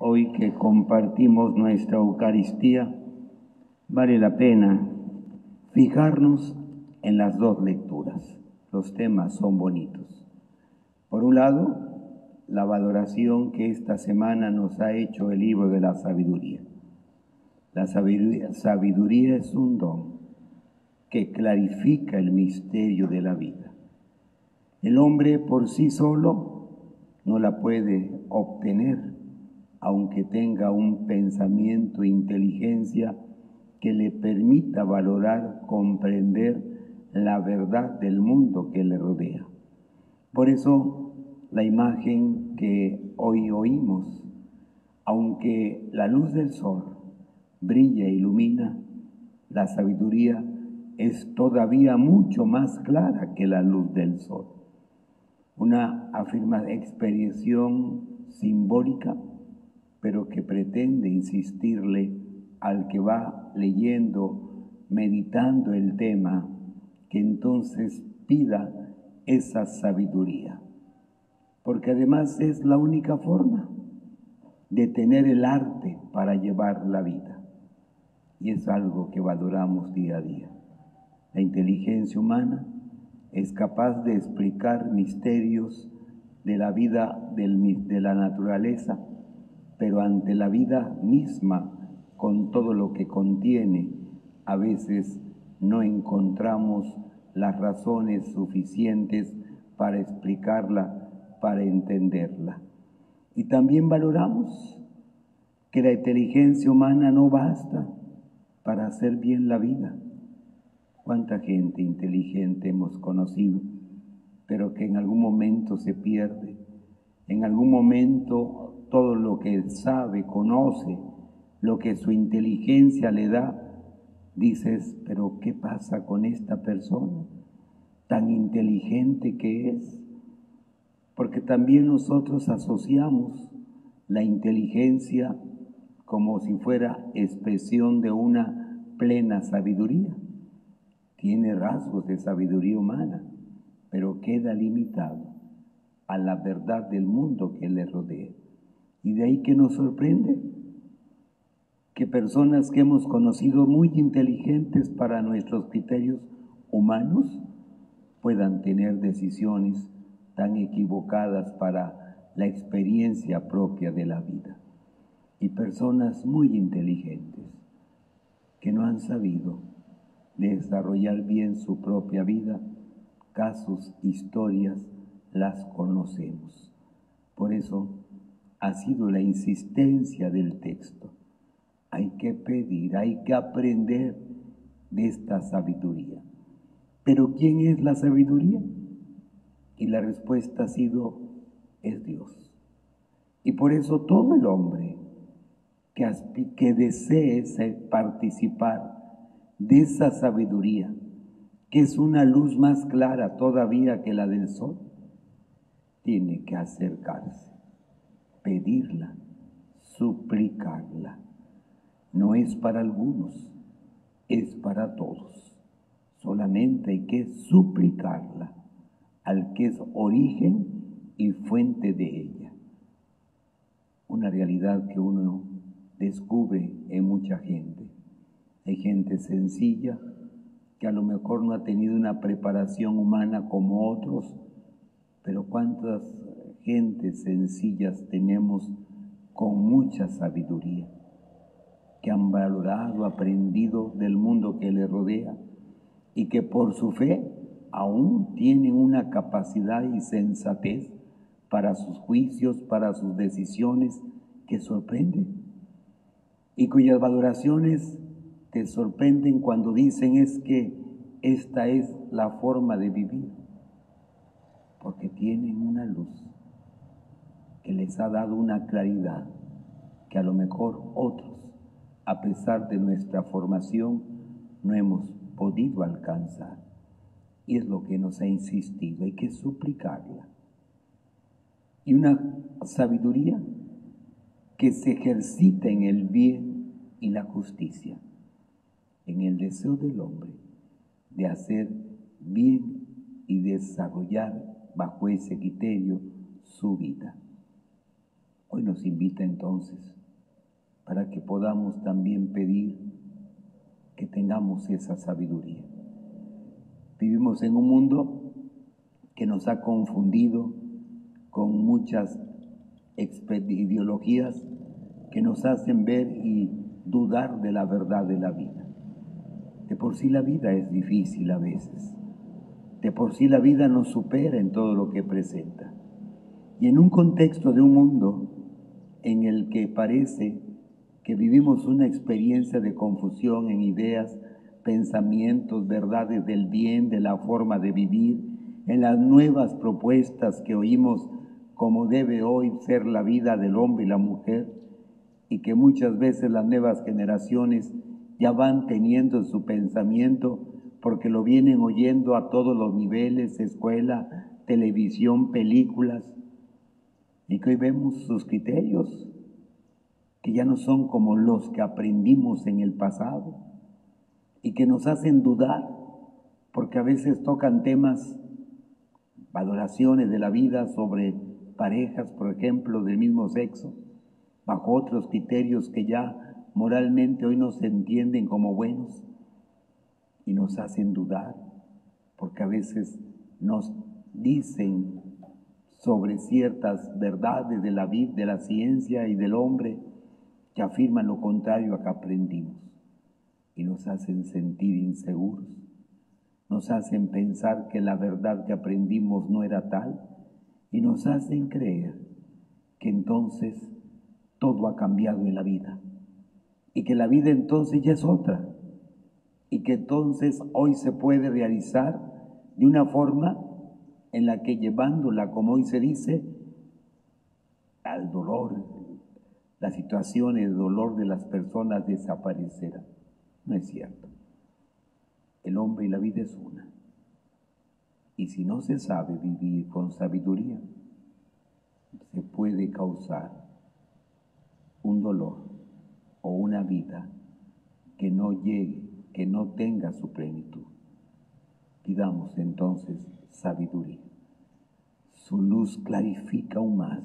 Hoy que compartimos nuestra Eucaristía, vale la pena fijarnos en las dos lecturas. Los temas son bonitos. Por un lado, la valoración que esta semana nos ha hecho el libro de la sabiduría. La sabiduría es un don que clarifica el misterio de la vida. El hombre por sí solo no la puede obtener, aunque tenga un pensamiento e inteligencia que le permita valorar, comprender la verdad del mundo que le rodea. Por eso, la imagen que hoy oímos, aunque la luz del sol brilla e ilumina, la sabiduría es todavía mucho más clara que la luz del sol. Una expresión simbólica, pero que pretende insistirle al que va leyendo, meditando el tema, que entonces pida esa sabiduría. Porque además es la única forma de tener el arte para llevar la vida. Y es algo que valoramos día a día. La inteligencia humana es capaz de explicar misterios de la vida, de la naturaleza, pero ante la vida misma, con todo lo que contiene, a veces no encontramos las razones suficientes para explicarla, para entenderla. Y también valoramos que la inteligencia humana no basta para hacer bien la vida. ¿Cuánta gente inteligente hemos conocido, pero que en algún momento se pierde? En algún momento todo lo que sabe, conoce, lo que su inteligencia le da, dices, pero ¿qué pasa con esta persona tan inteligente que es? Porque también nosotros asociamos la inteligencia como si fuera expresión de una plena sabiduría. Tiene rasgos de sabiduría humana, pero queda limitado a la verdad del mundo que le rodea. Y de ahí que nos sorprende que personas que hemos conocido muy inteligentes para nuestros criterios humanos puedan tener decisiones tan equivocadas para la experiencia propia de la vida. Y personas muy inteligentes que no han sabido desarrollar bien su propia vida, casos, historias, las conocemos. Por eso ha sido la insistencia del texto. Hay que pedir, hay que aprender de esta sabiduría. ¿Pero quién es la sabiduría? Y la respuesta ha sido, es Dios. Y por eso todo el hombre que desee participar de esa sabiduría, que es una luz más clara todavía que la del sol, tiene que acercarse, pedirla, suplicarla. No es para algunos, es para todos. Solamente hay que suplicarla al que es origen y fuente de ella. Una realidad que uno descubre en mucha gente. Hay gente sencilla que a lo mejor no ha tenido una preparación humana como otros, pero cuántas gentes sencillas tenemos con mucha sabiduría, que han valorado, aprendido del mundo que les rodea y que por su fe aún tienen una capacidad y sensatez para sus juicios, para sus decisiones que sorprenden y cuyas valoraciones te sorprenden cuando dicen es que esta es la forma de vivir, porque tienen una luz que les ha dado una claridad que a lo mejor otros, a pesar de nuestra formación, no hemos podido alcanzar. Y es lo que nos ha insistido, hay que suplicarla. Y una sabiduría que se ejercita en el bien y la justicia, en el deseo del hombre de hacer bien y desarrollar bajo ese criterio su vida. Hoy nos invita entonces para que podamos también pedir que tengamos esa sabiduría. Vivimos en un mundo que nos ha confundido con muchas ideologías que nos hacen ver y dudar de la verdad de la vida. De por sí la vida es difícil a veces. De por sí la vida nos supera en todo lo que presenta. Y en un contexto de un mundo en el que parece que vivimos una experiencia de confusión en ideas, pensamientos, verdades del bien, de la forma de vivir, en las nuevas propuestas que oímos como debe hoy ser la vida del hombre y la mujer, y que muchas veces las nuevas generaciones ya van teniendo en su pensamiento porque lo vienen oyendo a todos los niveles, escuela, televisión, películas, y que hoy vemos sus criterios que ya no son como los que aprendimos en el pasado y que nos hacen dudar porque a veces tocan temas, valoraciones de la vida sobre parejas, por ejemplo, del mismo sexo, bajo otros criterios que ya moralmente hoy no se entienden como buenos y nos hacen dudar porque a veces nos dicen sobre ciertas verdades de la vida, de la ciencia y del hombre que afirman lo contrario a que aprendimos y nos hacen sentir inseguros, nos hacen pensar que la verdad que aprendimos no era tal y nos hacen creer que entonces todo ha cambiado en la vida y que la vida entonces ya es otra y que entonces hoy se puede realizar de una forma en la que llevándola, como hoy se dice, al dolor, las situaciones de dolor de las personas desaparecerán. No es cierto. El hombre y la vida es una. Y si no se sabe vivir con sabiduría, se puede causar un dolor o una vida que no llegue, que no tenga su plenitud. Pidamos entonces sabiduría. Su luz clarifica aún más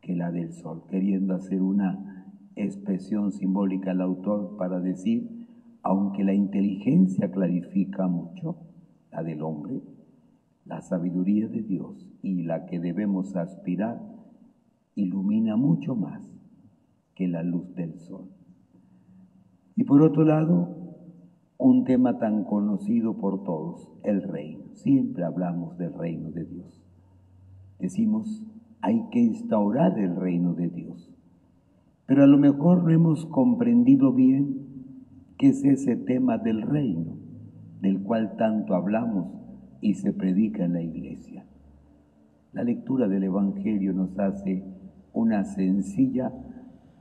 que la del sol, queriendo hacer una expresión simbólica al autor para decir, aunque la inteligencia clarifica mucho, la del hombre, la sabiduría de Dios y la que debemos aspirar ilumina mucho más que la luz del sol. Y por otro lado, un tema tan conocido por todos, el reino. Siempre hablamos del reino de Dios. Decimos, hay que instaurar el reino de Dios. Pero a lo mejor no hemos comprendido bien qué es ese tema del reino, del cual tanto hablamos y se predica en la iglesia. La lectura del Evangelio nos hace una sencilla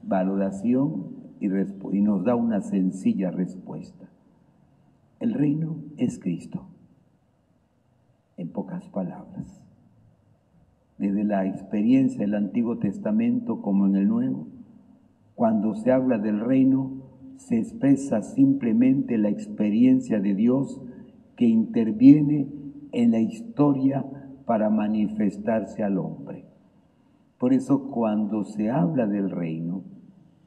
valoración y nos da una sencilla respuesta. El reino es Cristo, en pocas palabras. Desde la experiencia del Antiguo Testamento como en el Nuevo, cuando se habla del reino, se expresa simplemente la experiencia de Dios que interviene en la historia para manifestarse al hombre. Por eso cuando se habla del reino,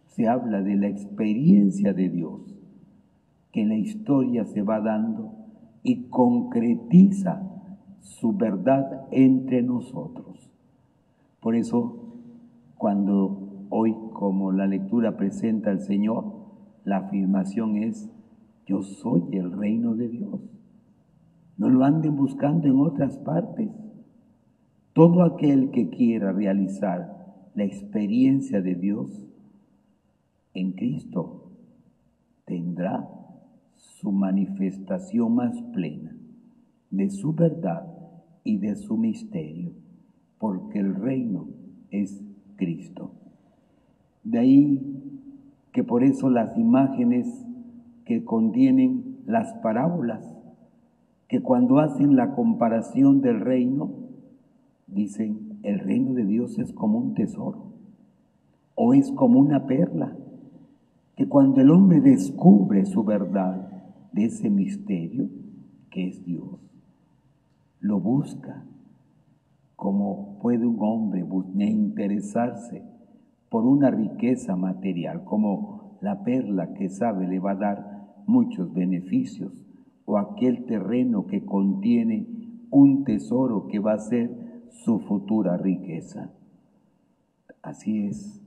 se habla de la experiencia de Dios que en la historia se va dando y concretiza su verdad entre nosotros. Por eso, cuando hoy, como la lectura presenta al Señor, la afirmación es, yo soy el reino de Dios. No lo anden buscando en otras partes. Todo aquel que quiera realizar la experiencia de Dios en Cristo tendrá su manifestación más plena de su verdad y de su misterio, porque el reino es Cristo. De ahí que por eso las imágenes que contienen las parábolas, que cuando hacen la comparación del reino, dicen, el reino de Dios es como un tesoro, o es como una perla, que cuando el hombre descubre su verdad de ese misterio, que es Dios, lo busca ¿Cómo puede un hombre interesarse por una riqueza material, como la perla que sabe le va a dar muchos beneficios, o aquel terreno que contiene un tesoro que va a ser su futura riqueza? Así es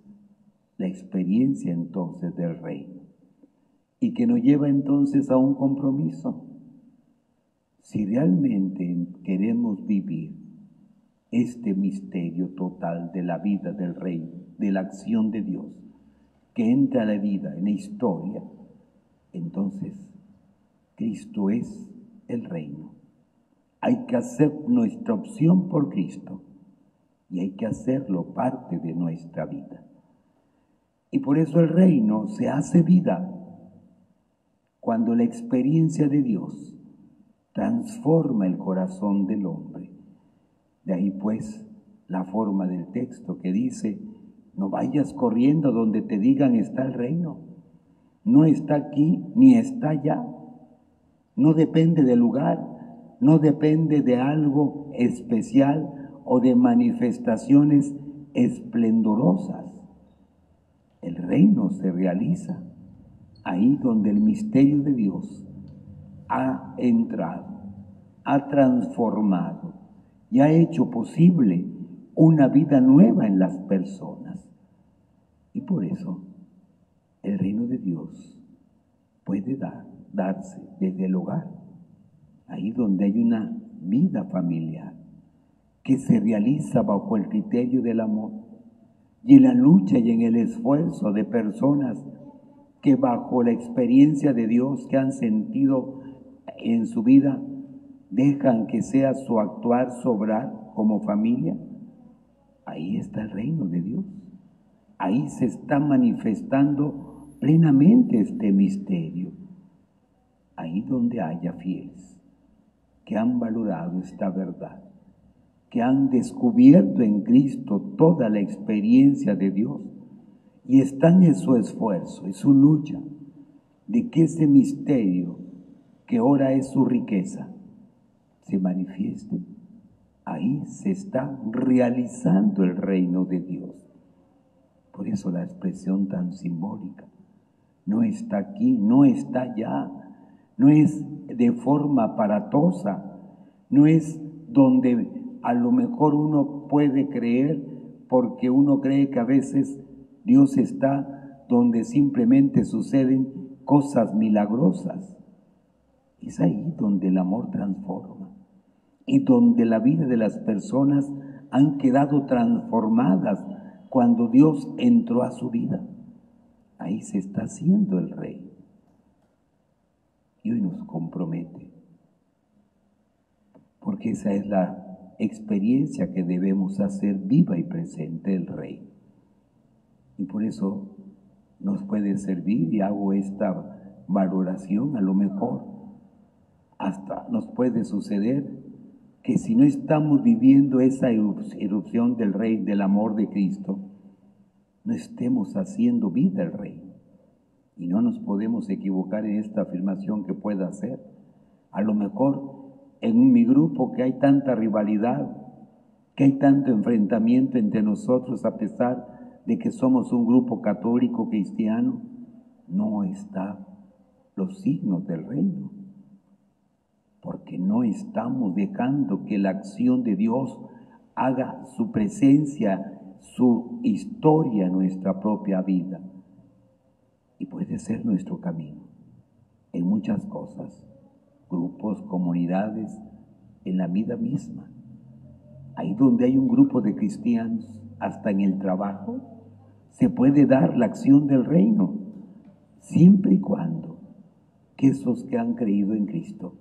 la experiencia entonces del reino, y que nos lleva entonces a un compromiso. Si realmente queremos vivir este misterio total de la vida del reino, de la acción de Dios, que entra a la vida, en la historia, entonces Cristo es el reino. Hay que hacer nuestra opción por Cristo y hay que hacerlo parte de nuestra vida. Y por eso el reino se hace vida cuando la experiencia de Dios transforma el corazón del hombre. De ahí pues la forma del texto que dice: no vayas corriendo donde te digan está el reino. No está aquí ni está allá. No depende del lugar, no depende de algo especial o de manifestaciones esplendorosas. El reino se realiza ahí donde el misterio de Dios ha entrado, ha transformado y ha hecho posible una vida nueva en las personas. Y por eso el reino de Dios puede darse desde el hogar, ahí donde hay una vida familiar que se realiza bajo el criterio del amor, y en la lucha y en el esfuerzo de personas que bajo la experiencia de Dios que han sentido en su vida, dejan que sea su actuar, su obrar como familia. Ahí está el reino de Dios. Ahí se está manifestando plenamente este misterio. Ahí donde haya fieles que han valorado esta verdad, que han descubierto en Cristo toda la experiencia de Dios y están en su esfuerzo, en su lucha, de que ese misterio que ahora es su riqueza se manifieste. Ahí se está realizando el reino de Dios. Por eso la expresión tan simbólica: no está aquí, no está allá, no es de forma aparatosa, no es donde a lo mejor uno puede creer, porque uno cree que a veces Dios está donde simplemente suceden cosas milagrosas. Es ahí donde el amor transforma y donde la vida de las personas han quedado transformadas cuando Dios entró a su vida. Ahí se está haciendo el reino. Y hoy nos compromete, porque esa es la experiencia que debemos hacer viva y presente del reino. Y por eso nos puede servir, y hago esta valoración, a lo mejor hasta nos puede suceder que si no estamos viviendo esa erupción del Rey, del amor de Cristo, no estemos haciendo vida el reino. Y no nos podemos equivocar en esta afirmación que pueda hacer. A lo mejor en mi grupo, que hay tanta rivalidad, que hay tanto enfrentamiento entre nosotros, a pesar de que somos un grupo católico cristiano, no está los signos del reino, porque no estamos dejando que la acción de Dios haga su presencia, su historia en nuestra propia vida. Y puede ser nuestro camino en muchas cosas, grupos, comunidades, en la vida misma. Ahí donde hay un grupo de cristianos, hasta en el trabajo, se puede dar la acción del reino, siempre y cuando que esos que han creído en Cristo,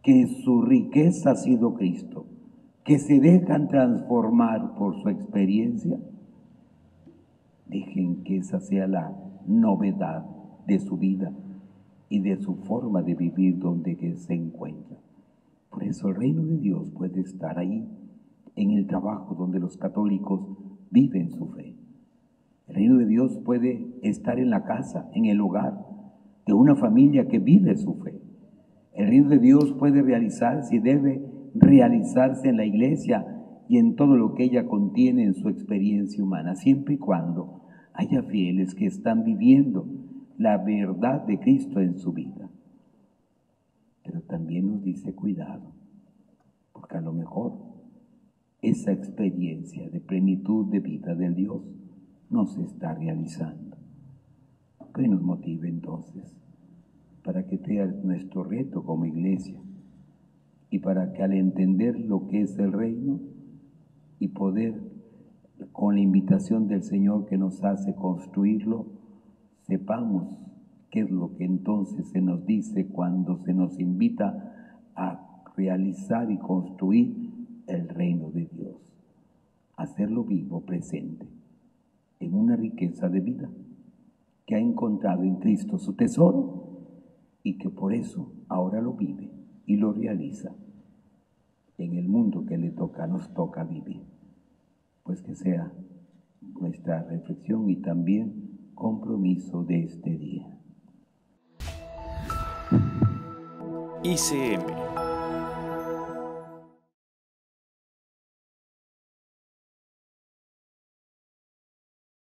que su riqueza ha sido Cristo, que se dejan transformar por su experiencia, dejen que esa sea la novedad de su vida y de su forma de vivir donde que se encuentra. Por eso el reino de Dios puede estar ahí, en el trabajo donde los católicos viven su fe. El reino de Dios puede estar en la casa, en el hogar de una familia que vive su fe. El reino de Dios puede realizarse y debe realizarse en la iglesia, y en todo lo que ella contiene en su experiencia humana, siempre y cuando haya fieles que están viviendo la verdad de Cristo en su vida. Pero también nos dice cuidado, porque a lo mejor esa experiencia de plenitud de vida del Dios no se está realizando. ¿Qué nos motive entonces? Para que sea nuestro reto como iglesia y para que al entender lo que es el reino y poder, con la invitación del Señor que nos hace construirlo, sepamos qué es lo que entonces se nos dice cuando se nos invita a realizar y construir el reino de Dios, hacerlo vivo, presente, en una riqueza de vida que ha encontrado en Cristo su tesoro y que por eso ahora lo vive y lo realiza en el mundo que nos toca vivir. Pues que sea nuestra reflexión y también compromiso de este día. ICM